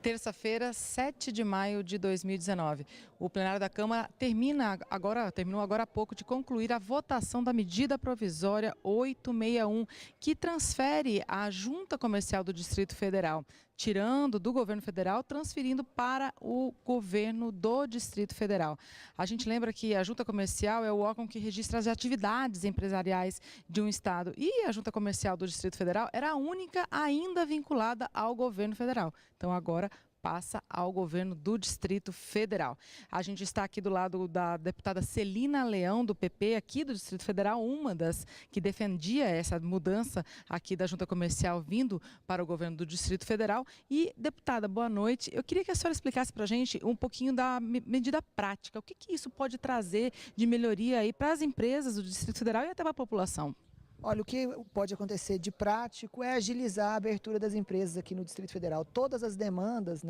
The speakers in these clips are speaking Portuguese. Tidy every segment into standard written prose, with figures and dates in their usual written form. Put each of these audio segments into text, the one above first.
Terça-feira, 7 de maio de 2019. O plenário da Câmara terminou agora há pouco de concluir a votação da medida provisória 861, que transfere a Junta Comercial do Distrito Federal, tirando do governo federal, transferindo para o governo do Distrito Federal. A gente lembra que a Junta Comercial é o órgão que registra as atividades empresariais de um estado, e a Junta Comercial do Distrito Federal era a única ainda vinculada ao governo federal. Então agora passa ao governo do Distrito Federal. A gente está aqui do lado da deputada Celina Leão, do PP, aqui do Distrito Federal, uma das que defendia essa mudança aqui da Junta Comercial vindo para o governo do Distrito Federal. E, deputada, boa noite. Eu queria que a senhora explicasse para a gente um pouquinho da medida prática. O que isso pode trazer de melhoria aí para as empresas do Distrito Federal e até para a população? Olha, o que pode acontecer de prático é agilizar a abertura das empresas aqui no Distrito Federal. Todas as demandas,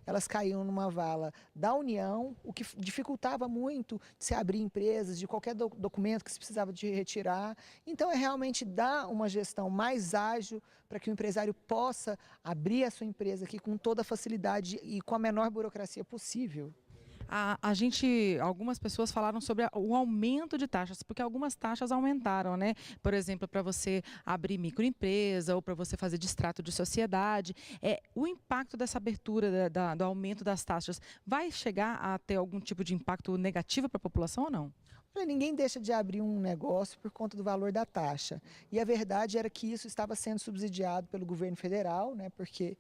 elas caíam numa vala da União, o que dificultava muito de se abrir empresas, de qualquer documento que se precisava de retirar. Então, é realmente dar uma gestão mais ágil para que o empresário possa abrir a sua empresa aqui com toda a facilidade e com a menor burocracia possível. Algumas pessoas falaram sobre o aumento de taxas, porque algumas taxas aumentaram, né? Por exemplo, para você abrir microempresa ou para você fazer distrato de sociedade. O impacto dessa abertura, do aumento das taxas, vai chegar a ter algum tipo de impacto negativo para a população ou não? Ninguém deixa de abrir um negócio por conta do valor da taxa. E a verdade era que isso estava sendo subsidiado pelo governo federal, porque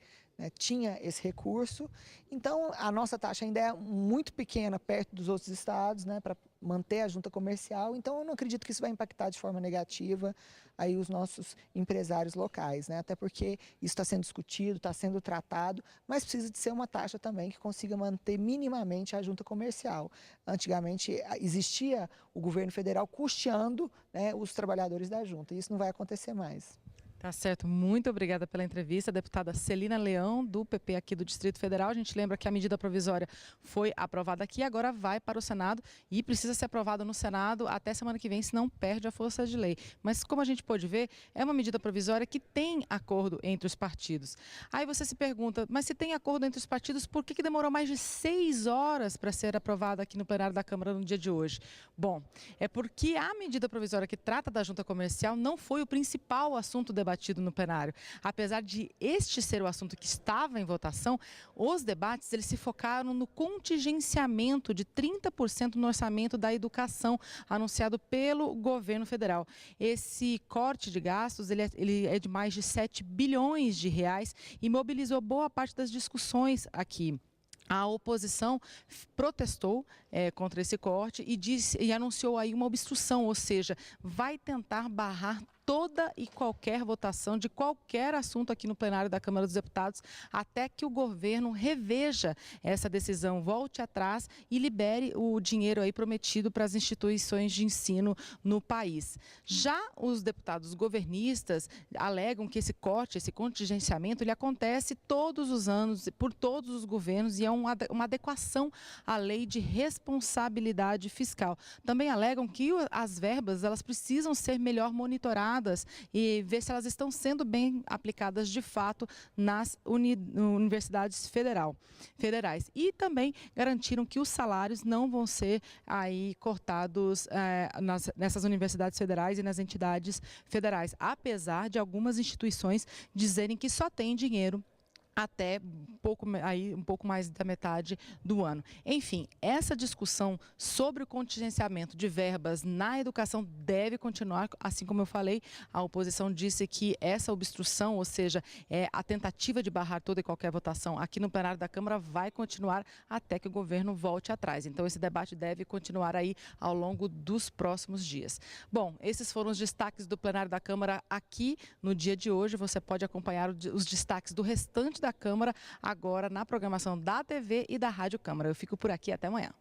tinha esse recurso. Então, a nossa taxa ainda é muito pequena perto dos outros estados, para manter a junta comercial. Então, eu não acredito que isso vai impactar de forma negativa aí os nossos empresários locais, até porque isso está sendo discutido, está sendo tratado, mas precisa de ser uma taxa também que consiga manter minimamente a junta comercial. Antigamente, existia o governo federal custeando, os trabalhadores da junta, e isso não vai acontecer mais. Tá certo, muito obrigada pela entrevista, deputada Celina Leão, do PP aqui do Distrito Federal. A gente lembra que a medida provisória foi aprovada aqui, agora vai para o Senado e precisa ser aprovada no Senado até semana que vem, senão perde a força de lei. Mas como a gente pode ver, é uma medida provisória que tem acordo entre os partidos. Aí você se pergunta, mas se tem acordo entre os partidos, por que demorou mais de 6 horas para ser aprovada aqui no plenário da Câmara no dia de hoje? Bom, é porque a medida provisória que trata da junta comercial não foi o principal assunto debatido no plenário. Apesar de este ser o assunto que estava em votação, os debates eles se focaram no contingenciamento de 30% no orçamento da educação anunciado pelo governo federal. Esse corte de gastos ele é de mais de 7 bilhões de reais e mobilizou boa parte das discussões aqui. A oposição protestou contra esse corte e anunciou aí uma obstrução, ou seja, vai tentar barrar toda e qualquer votação de qualquer assunto aqui no plenário da Câmara dos Deputados, até que o governo reveja essa decisão, volte atrás e libere o dinheiro aí prometido para as instituições de ensino no país. Já os deputados governistas alegam que esse corte, esse contingenciamento, ele acontece todos os anos, por todos os governos, e é uma adequação à lei de responsabilidade fiscal. Também alegam que as verbas elas precisam ser melhor monitoradas e ver se elas estão sendo bem aplicadas de fato nas universidades federais. E também garantiram que os salários não vão ser aí cortados nessas universidades federais e nas entidades federais, apesar de algumas instituições dizerem que só tem dinheiro até um pouco mais da metade do ano. Enfim, essa discussão sobre o contingenciamento de verbas na educação deve continuar, assim como eu falei, a oposição disse que essa obstrução, ou seja, a tentativa de barrar toda e qualquer votação aqui no plenário da Câmara vai continuar até que o governo volte atrás. Então esse debate deve continuar aí ao longo dos próximos dias. Bom, esses foram os destaques do plenário da Câmara aqui no dia de hoje. Você pode acompanhar os destaques do restante da Câmara agora na programação da TV e da Rádio Câmara. Eu fico por aqui, até amanhã.